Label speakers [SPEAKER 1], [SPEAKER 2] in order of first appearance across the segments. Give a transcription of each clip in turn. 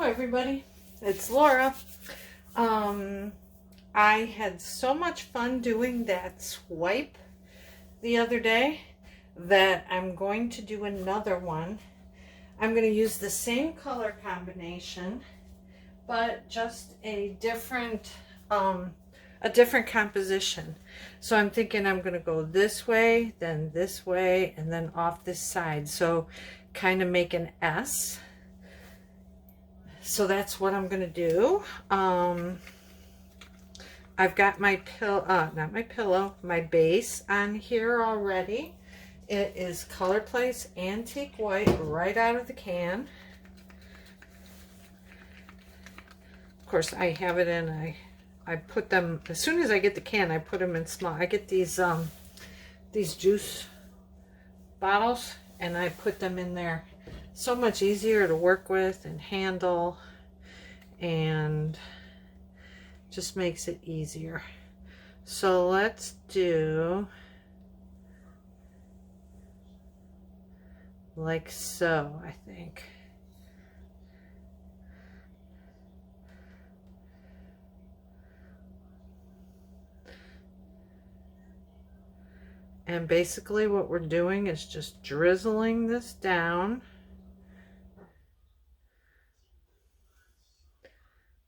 [SPEAKER 1] everybody, it's Laura. I had so much fun doing that swipe the other day that I'm going to do another one. I'm going to use the same color combination, but just a different composition. So I'm thinking I'm going to go this way, then this way, and then off this side. So kind of make an S. So that's what I'm going to do. I've got my my base on here already. It is Color Place Antique White right out of the can. Of course, I have it in, I put them, as soon as I get the can, I put them in small. I get these juice bottles and I put them in there. So much easier to work with and handle, and just makes it easier. So let's do like so, I think. And basically what we're doing is just drizzling this down.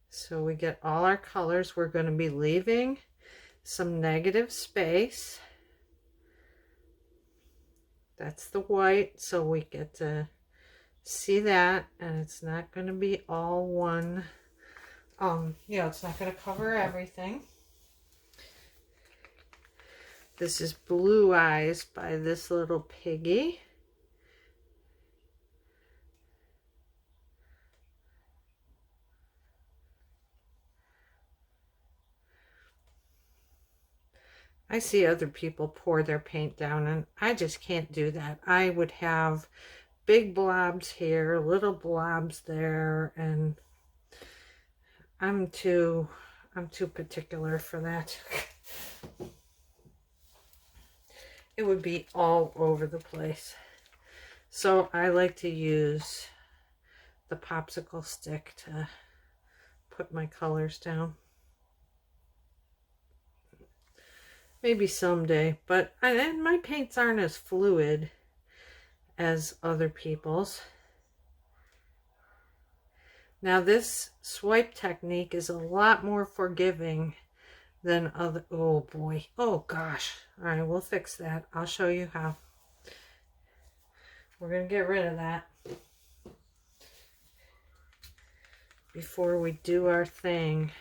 [SPEAKER 1] So we get all our colors. We're going to be leaving some negative space. That's the white, so we get to see that, and it's not going to be all one, it's not going to cover everything. This is Blue Eyes by this little Piggy. I see other people pour their paint down, and I just can't do that. I would have big blobs here, little blobs there, and I'm too particular for that. It would be all over the place. So I like to use the popsicle stick to put my colors down. Maybe someday, but and my paints aren't as fluid as other people's. Now this swipe technique is a lot more forgiving than other. Oh boy, oh gosh. All right, we'll fix that. I'll show you how. We're gonna get rid of that before we do our thing.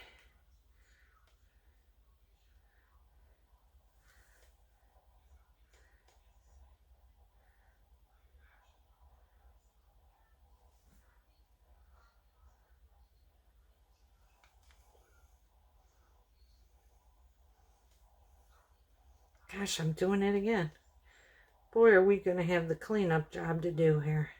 [SPEAKER 1] Gosh, I'm doing it again. Boy, are we going to have the cleanup job to do here.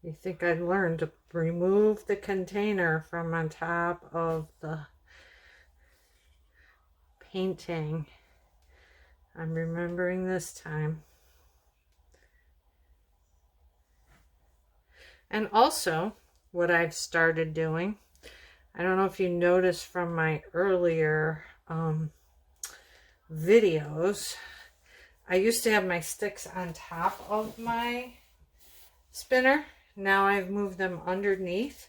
[SPEAKER 1] You think I'd learned to remove the container from on top of the painting. I'm remembering this time. And also, what I've started doing, I don't know if you noticed from my earlier videos, I used to have my sticks on top of my spinner. Now I've moved them underneath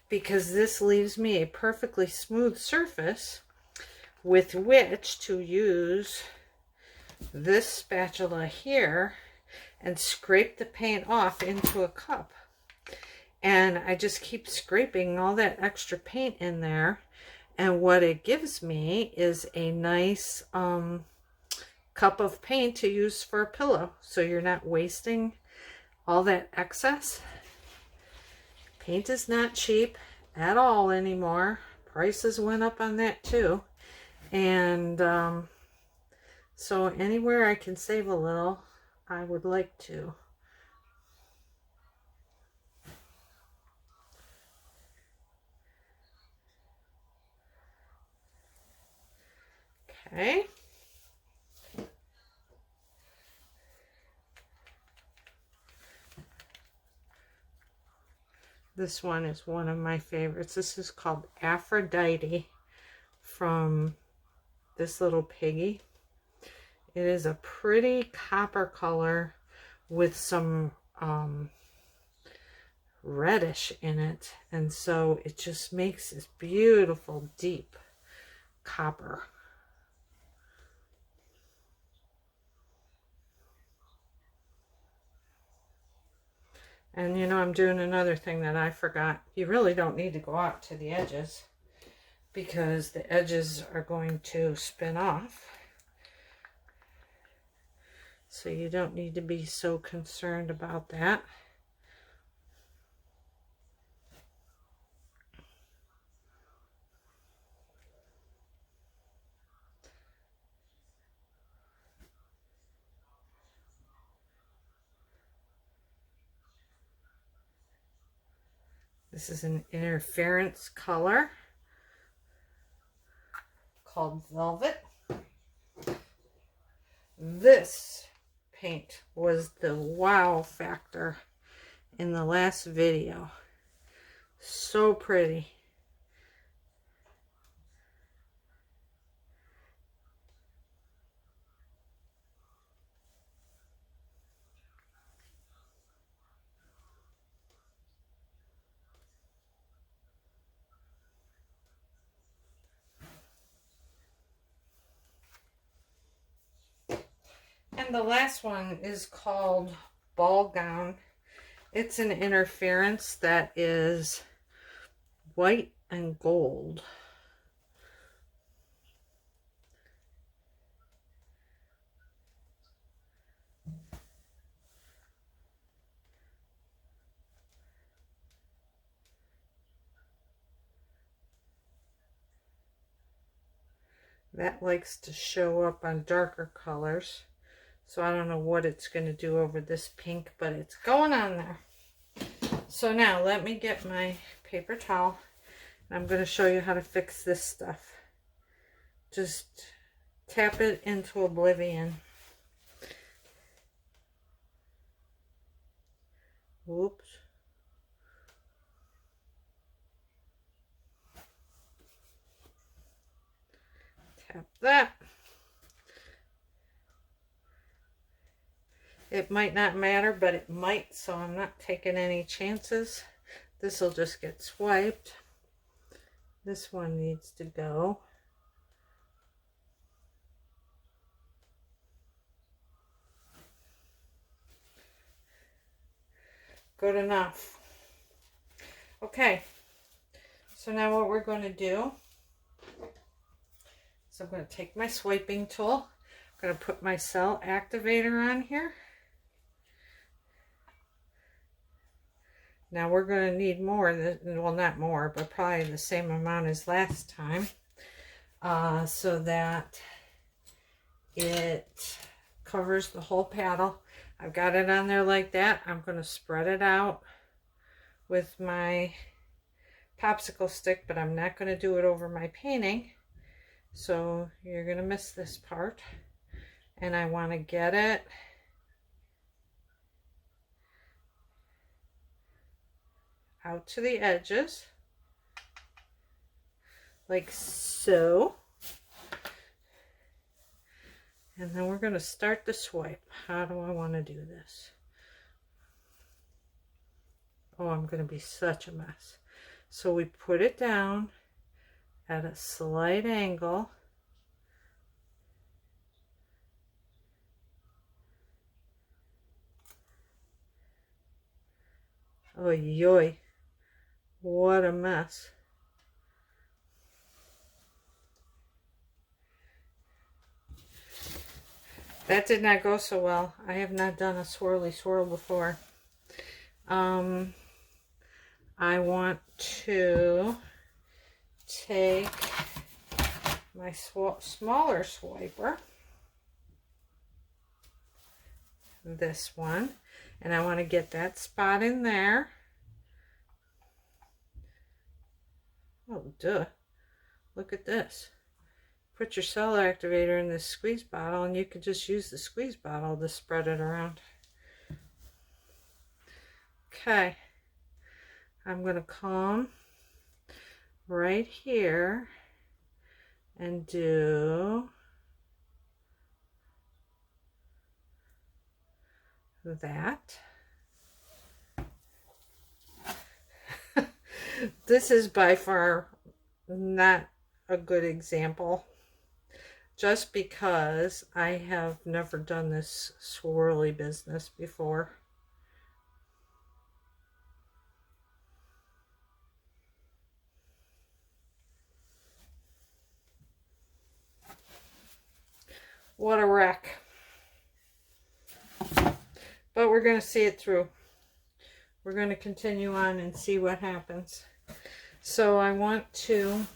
[SPEAKER 1] because this leaves me a perfectly smooth surface with which to use this spatula here and scrape the paint off into a cup. And I just keep scraping all that extra paint in there. And what it gives me is a nice cup of paint to use for a pillow. So you're not wasting all that excess. Paint is not cheap at all anymore. Prices went up on that too. And so anywhere I can save a little, I would like to. Okay. This one is one of my favorites. This is called Aphrodite from this little Piggy. It is a pretty copper color with some reddish in it, and so it just makes this beautiful deep copper. And you know, I'm doing another thing that I forgot. You really don't need to go out to the edges because the edges are going to spin off. So you don't need to be so concerned about that. This is an interference color called Velvet. This paint was the wow factor in the last video. So pretty. And the last one is called Ballgown. It's an interference that is white and gold. That likes to show up on darker colors. So I don't know what it's going to do over this pink, but it's going on there. So now let me get my paper towel. And I'm going to show you how to fix this stuff. Just tap it into oblivion. Whoops. Tap that. It might not matter, but it might, so I'm not taking any chances. This will just get swiped. This one needs to go. Good enough. Okay, so now what we're going to do is I'm going to take my swiping tool. I'm going to put my cell activator on here. Now we're going to need more, well not more, but probably the same amount as last time, so that it covers the whole paddle. I've got it on there like that. I'm going to spread it out with my popsicle stick, but I'm not going to do it over my painting, so you're going to miss this part. And I want to get it out to the edges, like so. And then we're going to start the swipe. How do I want to do this? Oh, I'm going to be such a mess. So we put it down at a slight angle. Oh, yoy. What a mess. That did not go so well. I have not done a swirly swirl before. I want to take my smaller swiper, this one, and I want to get that spot in there. Oh, duh. Look at this. put your cell activator in this squeeze bottle, and you could just use the squeeze bottle to spread it around. Okay, I'm going to come right here and do that. This is by far not a good example, just because I have never done this swirly business before. What a wreck. But we're going to see it through. We're going to continue on and see what happens. So I want to,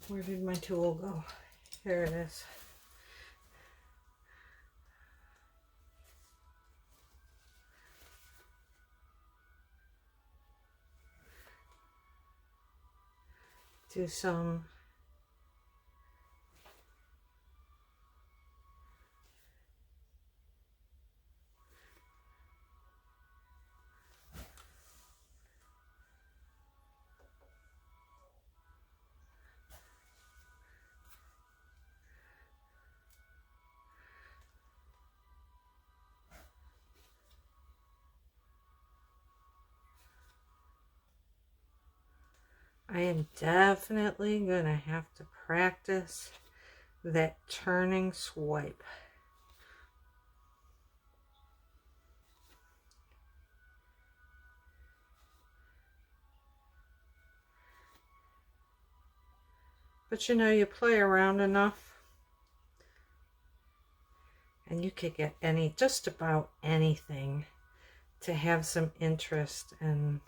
[SPEAKER 1] where did my tool go? Here it is. Do some I am definitely going to have to practice that turning swipe. But you know, you play around enough and you could get just about anything to have some interest and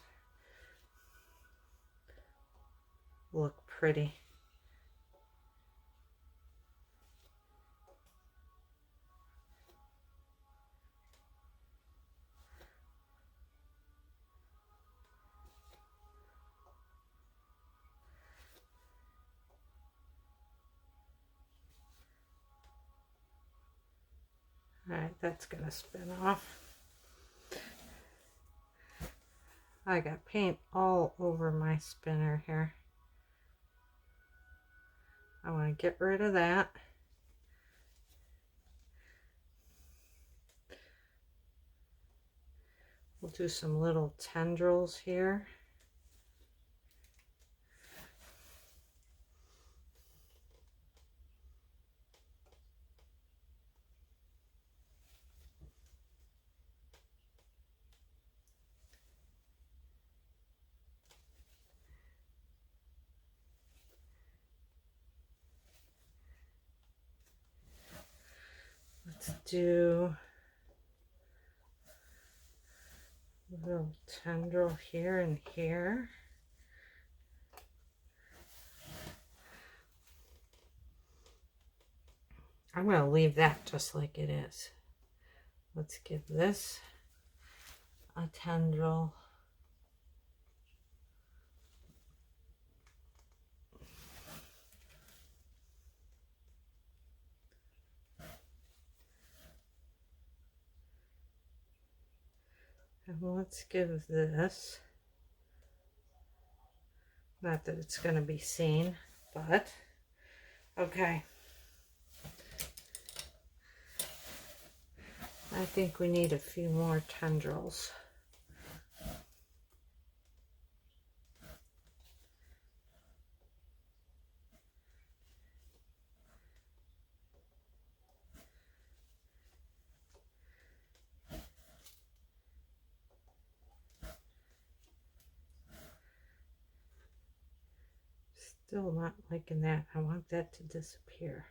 [SPEAKER 1] look pretty. Alright, that's gonna spin off. I got paint all over my spinner here. I want to get rid of that. We'll do some little tendrils here. Let's do a little tendril here and here. I'm going to leave that just like it is. Let's give this a tendril. And let's give this, not that it's going to be seen, but okay. I think we need a few more tendrils. Still not liking that. I want that to disappear.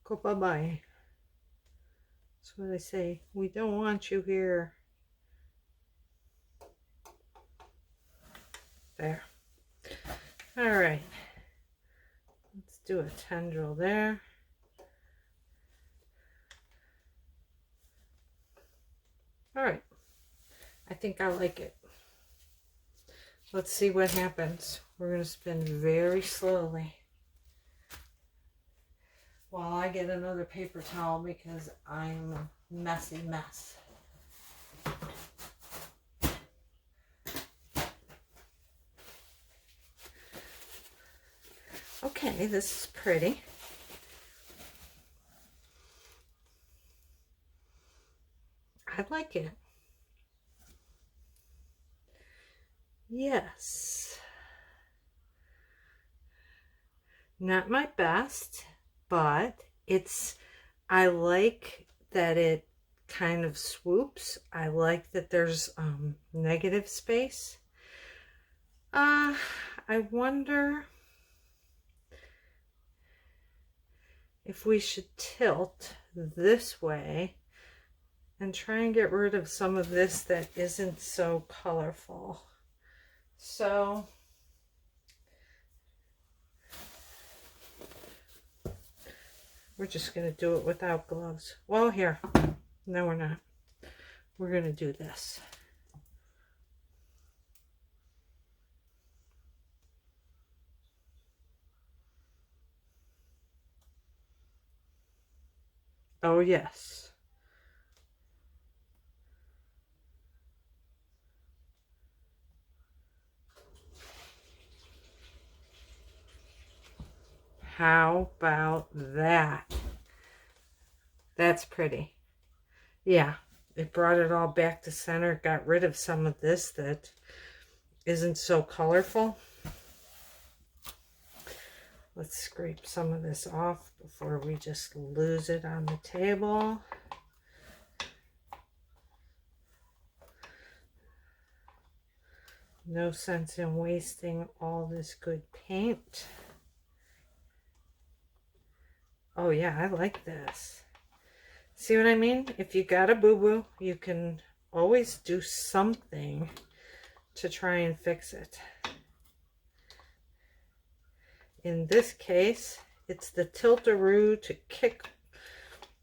[SPEAKER 1] Go bye-bye. That's what I say. We don't want you here. There. All right. Let's do a tendril there. All right. I think I like it. Let's see what happens. We're going to spin very slowly while I get another paper towel because I'm a messy mess. Okay, this is pretty. I like it. Yes. Not my best, but I like that it kind of swoops. I like that there's negative space. I wonder if we should tilt this way and try and get rid of some of this that isn't so colorful. So we're just going to do it without gloves. Well, here. No, we're not. We're going to do this. Oh, yes. How about that? That's pretty. Yeah, it brought it all back to center. Got rid of some of this that isn't so colorful. Let's scrape some of this off before we just lose it on the table. No sense in wasting all this good paint. Oh yeah, I like this. See what I mean? If you got a boo-boo, you can always do something to try and fix it. In this case, it's the tilt-a-roo to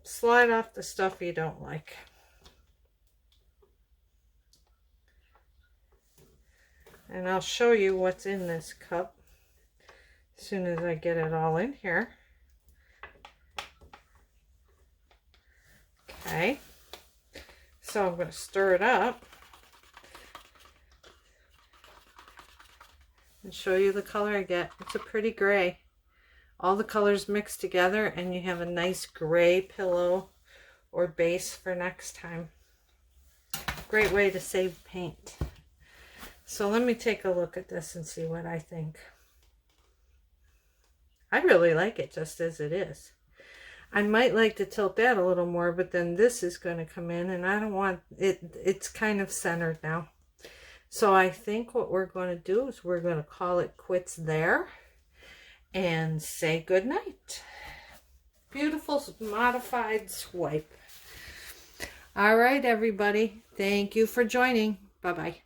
[SPEAKER 1] slide off the stuff you don't like. And I'll show you what's in this cup as soon as I get it all in here. Okay, so I'm going to stir it up and show you the color I get. It's a pretty gray. All the colors mixed together and you have a nice gray pillow or base for next time. Great way to save paint. So let me take a look at this and see what I think. I really like it just as it is. I might like to tilt that a little more, but then this is going to come in and I don't want it. It's kind of centered now. So I think what we're going to do is we're going to call it quits there and say good night. Beautiful modified swipe. All right, everybody. Thank you for joining. Bye-bye.